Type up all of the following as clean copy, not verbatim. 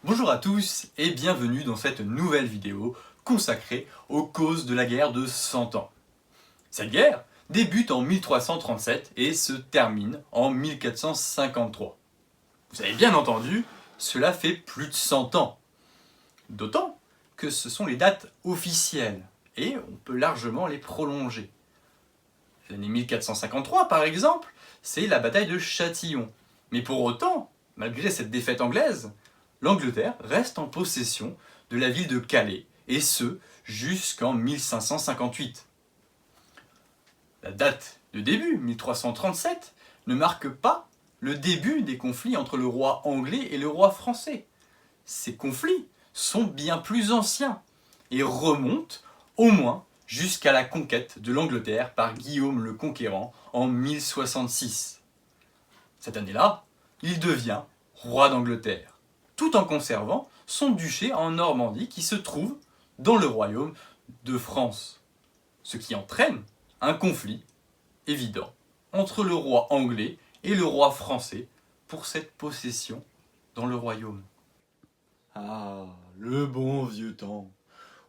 Bonjour à tous et bienvenue dans cette nouvelle vidéo consacrée aux causes de la guerre de 100 ans. Cette guerre débute en 1337 et se termine en 1453. Vous avez bien entendu, cela fait plus de 100 ans. D'autant que ce sont les dates officielles et on peut largement les prolonger. L'année 1453 par exemple, c'est la bataille de Châtillon. Mais pour autant, malgré cette défaite anglaise, l'Angleterre reste en possession de la ville de Calais, et ce jusqu'en 1558. La date de début, 1337, ne marque pas le début des conflits entre le roi anglais et le roi français. Ces conflits sont bien plus anciens et remontent au moins jusqu'à la conquête de l'Angleterre par Guillaume le Conquérant en 1066. Cette année-là, il devient roi d'Angleterre, tout en conservant son duché en Normandie qui se trouve dans le royaume de France. Ce qui entraîne un conflit évident entre le roi anglais et le roi français pour cette possession dans le royaume. Ah, le bon vieux temps,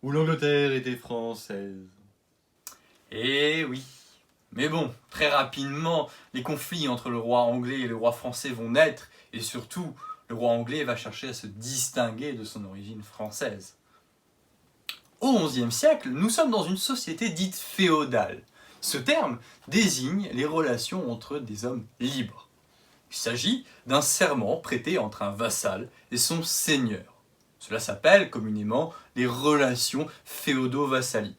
où l'Angleterre était française. Eh oui. Mais bon, très rapidement, les conflits entre le roi anglais et le roi français vont naître, et surtout, le roi anglais va chercher à se distinguer de son origine française. Au XIe siècle, nous sommes dans une société dite féodale. Ce terme désigne les relations entre des hommes libres. Il s'agit d'un serment prêté entre un vassal et son seigneur. Cela s'appelle communément les relations féodo-vassaliques.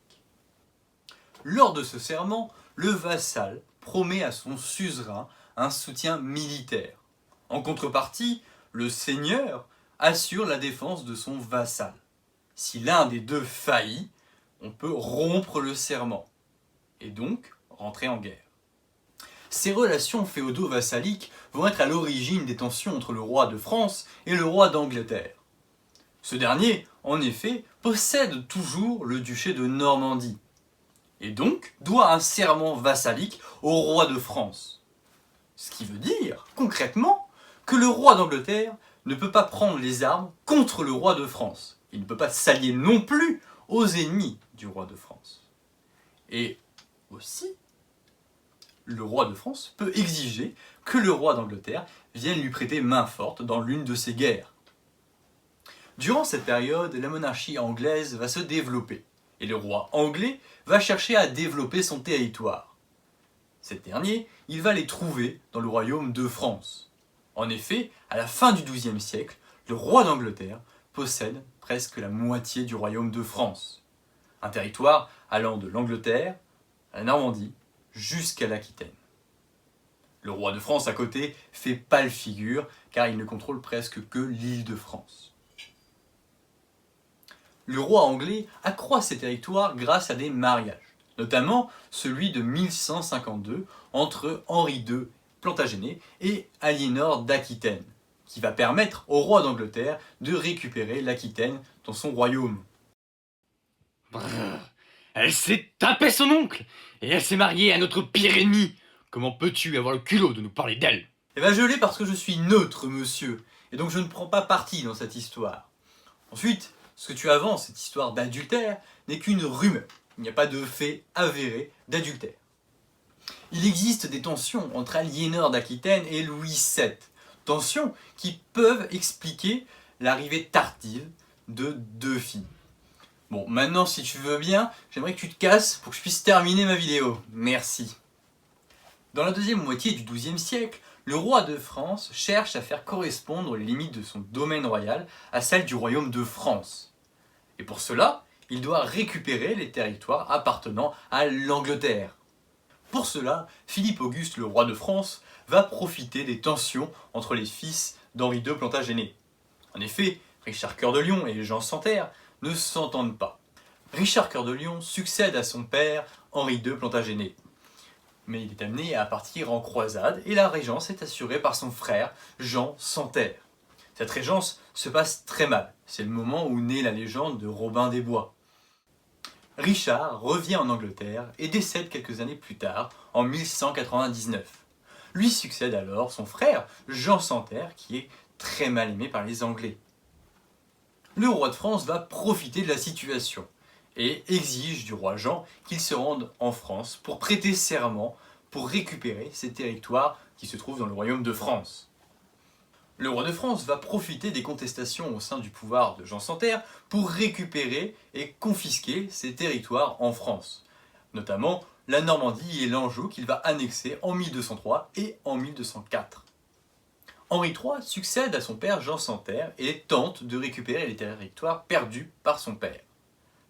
Lors de ce serment, le vassal promet à son suzerain un soutien militaire. En contrepartie, le seigneur assure la défense de son vassal. Si l'un des deux faillit, on peut rompre le serment et donc rentrer en guerre. Ces relations féodo-vassaliques vont être à l'origine des tensions entre le roi de France et le roi d'Angleterre. Ce dernier, en effet, possède toujours le duché de Normandie et donc doit un serment vassalique au roi de France. Ce qui veut dire, concrètement, que le roi d'Angleterre ne peut pas prendre les armes contre le roi de France. Il ne peut pas s'allier non plus aux ennemis du roi de France. Et aussi, le roi de France peut exiger que le roi d'Angleterre vienne lui prêter main forte dans l'une de ses guerres. Durant cette période, la monarchie anglaise va se développer, et le roi anglais va chercher à développer son territoire. Cet dernier, il va les trouver dans le royaume de France. En effet, à la fin du XIIe siècle, le roi d'Angleterre possède presque la moitié du royaume de France. Un territoire allant de l'Angleterre à la Normandie jusqu'à l'Aquitaine. Le roi de France à côté fait pâle figure car il ne contrôle presque que l'île de France. Le roi anglais accroît ses territoires grâce à des mariages, notamment celui de 1152 entre Henri II Plantagenet et Aliénor d'Aquitaine, qui va permettre au roi d'Angleterre de récupérer l'Aquitaine dans son royaume. Brrr. Elle s'est tapée son oncle et elle s'est mariée à notre pire ennemi. Comment peux-tu avoir le culot de nous parler d'elle? Eh bien je l'ai parce que je suis neutre, monsieur, et donc je ne prends pas parti dans cette histoire. Ensuite, ce que tu avances, cette histoire d'adultère, n'est qu'une rumeur. Il n'y a pas de fait avéré d'adultère. Il existe des tensions entre Aliénor d'Aquitaine et Louis VII, tensions qui peuvent expliquer l'arrivée tardive de deux filles. Bon, maintenant si tu veux bien, j'aimerais que tu te casses pour que je puisse terminer ma vidéo. Merci. Dans la deuxième moitié du XIIe siècle, le roi de France cherche à faire correspondre les limites de son domaine royal à celles du royaume de France. Et pour cela, il doit récupérer les territoires appartenant à l'Angleterre. Pour cela, Philippe Auguste, le roi de France, va profiter des tensions entre les fils d'Henri II Plantagenet. En effet, Richard Cœur de Lion et Jean Santerre ne s'entendent pas. Richard Cœur de Lion succède à son père Henri II Plantagenet. Mais il est amené à partir en croisade et la régence est assurée par son frère Jean Santerre. Cette régence se passe très mal, c'est le moment où naît la légende de Robin des Bois. Richard revient en Angleterre et décède quelques années plus tard, en 1199. Lui succède alors son frère Jean Santerre qui est très mal aimé par les Anglais. Le roi de France va profiter de la situation et exige du roi Jean qu'il se rende en France pour prêter serment pour récupérer ces territoires qui se trouvent dans le royaume de France. Le roi de France va profiter des contestations au sein du pouvoir de Jean sans Terre pour récupérer et confisquer ces territoires en France, notamment la Normandie et l'Anjou qu'il va annexer en 1203 et en 1204. Henri III succède à son père Jean sans Terre et tente de récupérer les territoires perdus par son père.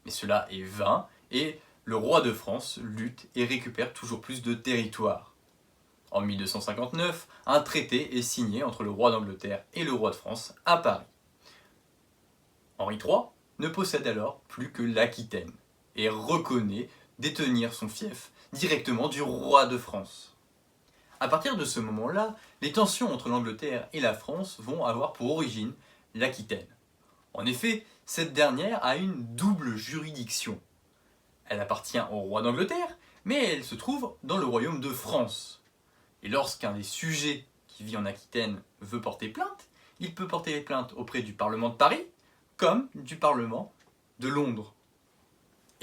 Mais cela est vain et le roi de France lutte et récupère toujours plus de territoires. En 1259, un traité est signé entre le roi d'Angleterre et le roi de France à Paris. Henri III ne possède alors plus que l'Aquitaine et reconnaît détenir son fief directement du roi de France. À partir de ce moment-là, les tensions entre l'Angleterre et la France vont avoir pour origine l'Aquitaine. En effet, cette dernière a une double juridiction. Elle appartient au roi d'Angleterre, mais elle se trouve dans le royaume de France. Et lorsqu'un des sujets qui vit en Aquitaine veut porter plainte, il peut porter les plaintes auprès du Parlement de Paris, comme du Parlement de Londres.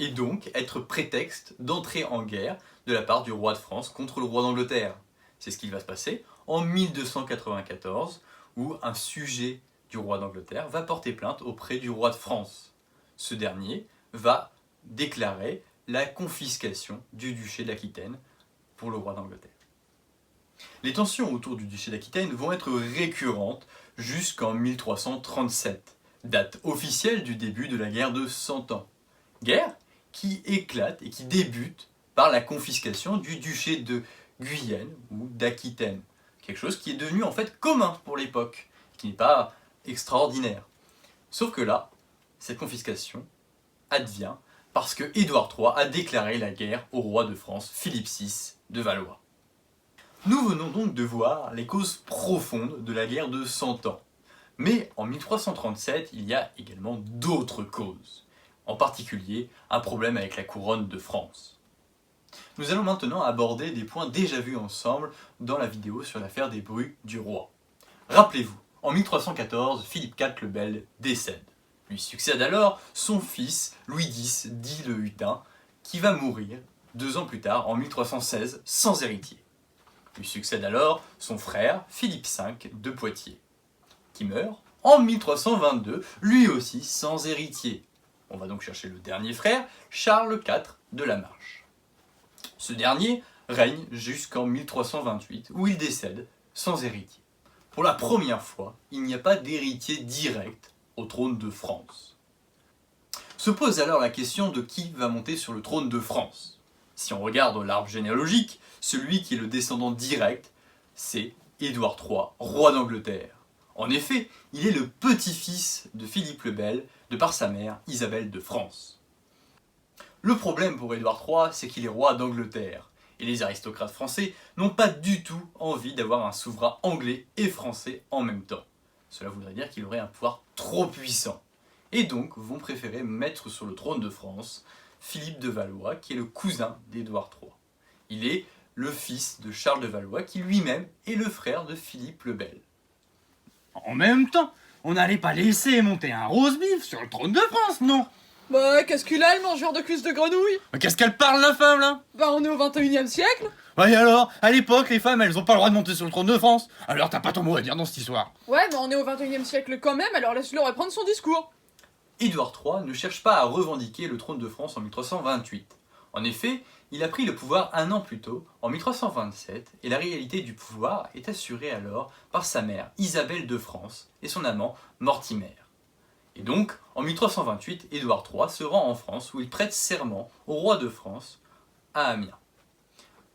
Et donc être prétexte d'entrer en guerre de la part du roi de France contre le roi d'Angleterre. C'est ce qui va se passer en 1294, où un sujet du roi d'Angleterre va porter plainte auprès du roi de France. Ce dernier va déclarer la confiscation du duché d'Aquitaine pour le roi d'Angleterre. Les tensions autour du duché d'Aquitaine vont être récurrentes jusqu'en 1337, date officielle du début de la guerre de 100 ans. Guerre qui éclate et qui débute par la confiscation du duché de Guyenne ou d'Aquitaine. Quelque chose qui est devenu en fait commun pour l'époque, qui n'est pas extraordinaire. Sauf que là, cette confiscation advient parce que Édouard III a déclaré la guerre au roi de France, Philippe VI de Valois. Nous venons donc de voir les causes profondes de la guerre de 100 ans. Mais en 1337, il y a également d'autres causes. En particulier, un problème avec la couronne de France. Nous allons maintenant aborder des points déjà vus ensemble dans la vidéo sur l'affaire des Brus du roi. Rappelez-vous, en 1314, Philippe IV le Bel décède. Lui succède alors son fils Louis X, dit le Hutin, qui va mourir 2 ans plus tard, en 1316, sans héritier. Lui succède alors son frère Philippe V de Poitiers, qui meurt en 1322, lui aussi sans héritier. On va donc chercher le dernier frère, Charles IV de la Marche. Ce dernier règne jusqu'en 1328, où il décède sans héritier. Pour la première fois, il n'y a pas d'héritier direct au trône de France. Se pose alors la question de qui va monter sur le trône de France. Si on regarde l'arbre généalogique, celui qui est le descendant direct, c'est Édouard III, roi d'Angleterre. En effet, il est le petit-fils de Philippe le Bel, de par sa mère, Isabelle de France. Le problème pour Édouard III, c'est qu'il est roi d'Angleterre, et les aristocrates français n'ont pas du tout envie d'avoir un souverain anglais et français en même temps. Cela voudrait dire qu'il aurait un pouvoir trop puissant, et donc vont préférer mettre sur le trône de France Philippe de Valois, qui est le cousin d'Édouard III. Il est le fils de Charles de Valois, qui lui-même est le frère de Philippe le Bel. En même temps, on n'allait pas laisser monter un roast beef sur le trône de France, non? Bah, qu'est-ce qu'il a, le mangeur de cuisses de grenouille? Mais qu'est-ce qu'elle parle, la femme, là? Bah, on est au 21e siècle. Ouais, et alors, à l'époque, les femmes, elles ont pas le droit de monter sur le trône de France. Alors t'as pas ton mot à dire dans cette histoire. Ouais, mais on est au 21e siècle quand même, alors laisse-le reprendre son discours. Édouard III ne cherche pas à revendiquer le trône de France en 1328. En effet, il a pris le pouvoir 1 an plus tôt, en 1327, et la réalité du pouvoir est assurée alors par sa mère, Isabelle de France, et son amant, Mortimer. Et donc, en 1328, Édouard III se rend en France où il prête serment au roi de France à Amiens.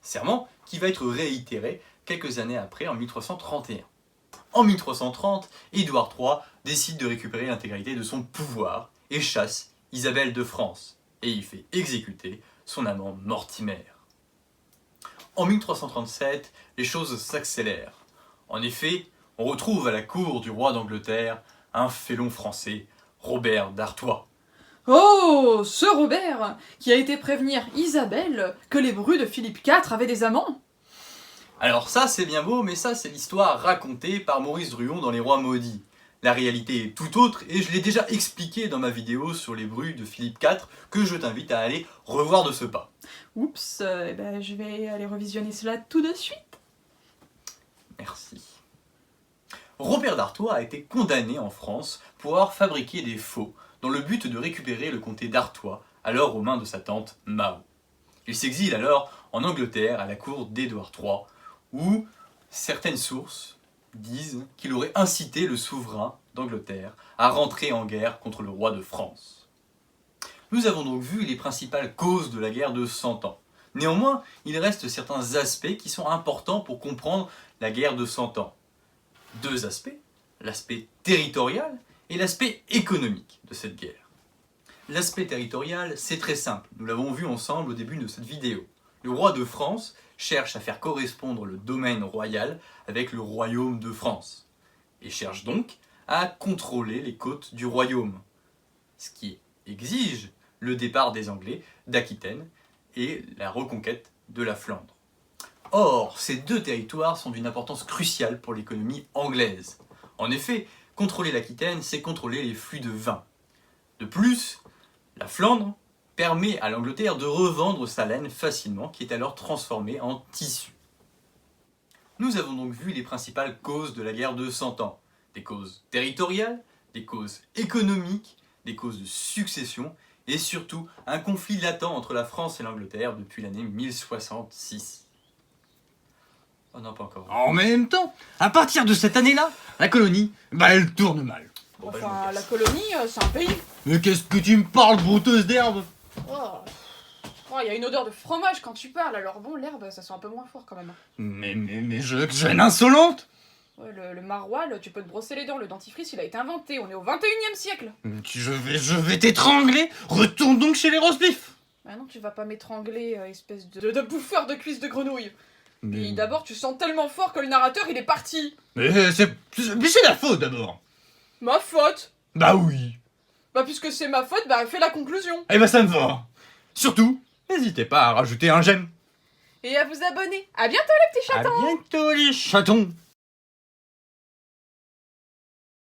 Serment qui va être réitéré quelques années après, en 1331. En 1330, Édouard III décide de récupérer l'intégralité de son pouvoir et chasse Isabelle de France, et il fait exécuter son amant Mortimer. En 1337, les choses s'accélèrent. En effet, on retrouve à la cour du roi d'Angleterre un félon français, Robert d'Artois. Oh, ce Robert, qui a été prévenir Isabelle que les Brus de Philippe IV avaient des amants. Alors ça c'est bien beau, mais ça c'est l'histoire racontée par Maurice Druon dans Les Rois Maudits. La réalité est tout autre et je l'ai déjà expliqué dans ma vidéo sur les bruits de Philippe IV que je t'invite à aller revoir de ce pas. Oups, je vais aller revisionner cela tout de suite. Merci. Robert d'Artois a été condamné en France pour avoir fabriqué des faux dans le but de récupérer le comté d'Artois, alors aux mains de sa tante Mao. Il s'exile alors en Angleterre à la cour d'Édouard III, où certaines sources disent qu'il aurait incité le souverain d'Angleterre à rentrer en guerre contre le roi de France. Nous avons donc vu les principales causes de la guerre de 100 ans. Néanmoins, il reste certains aspects qui sont importants pour comprendre la guerre de 100 ans. Deux aspects, l'aspect territorial et l'aspect économique de cette guerre. L'aspect territorial, c'est très simple, nous l'avons vu ensemble au début de cette vidéo. Le roi de France cherche à faire correspondre le domaine royal avec le royaume de France, et cherche donc à contrôler les côtes du royaume, ce qui exige le départ des Anglais d'Aquitaine et la reconquête de la Flandre. Or, ces deux territoires sont d'une importance cruciale pour l'économie anglaise. En effet, contrôler l'Aquitaine, c'est contrôler les flux de vin. De plus, la Flandre permet à l'Angleterre de revendre sa laine facilement, qui est alors transformée en tissu. Nous avons donc vu les principales causes de la guerre de 100 ans. Des causes territoriales, des causes économiques, des causes de succession, et surtout un conflit latent entre la France et l'Angleterre depuis l'année 1066. Oh non, pas encore. En même temps, à partir de cette année-là, la colonie, elle tourne mal. Bon, je Enfin, me la casse. colonie, c'est un pays. Mais qu'est-ce que tu me parles, brouteuse d'herbe? Il y a une odeur de fromage quand tu parles, alors bon, l'herbe, ça sent un peu moins fort quand même. Mais jeune insolente! Ouais, le maroilles, tu peux te brosser les dents, le dentifrice, il a été inventé, on est au 21e siècle. Je vais t'étrangler! Retourne donc chez les rosebifs! Ah non, tu vas pas m'étrangler, espèce de bouffeur de cuisses de grenouille. Et Mais d'abord, tu sens tellement fort que le narrateur, il est parti. c'est la faute d'abord! Ma faute. Bah oui! Bah puisque c'est ma faute, fais la conclusion. Eh ben ça me va! Surtout, n'hésitez pas à rajouter un j'aime! Et à vous abonner. À bientôt les petits chatons. À bientôt les chatons!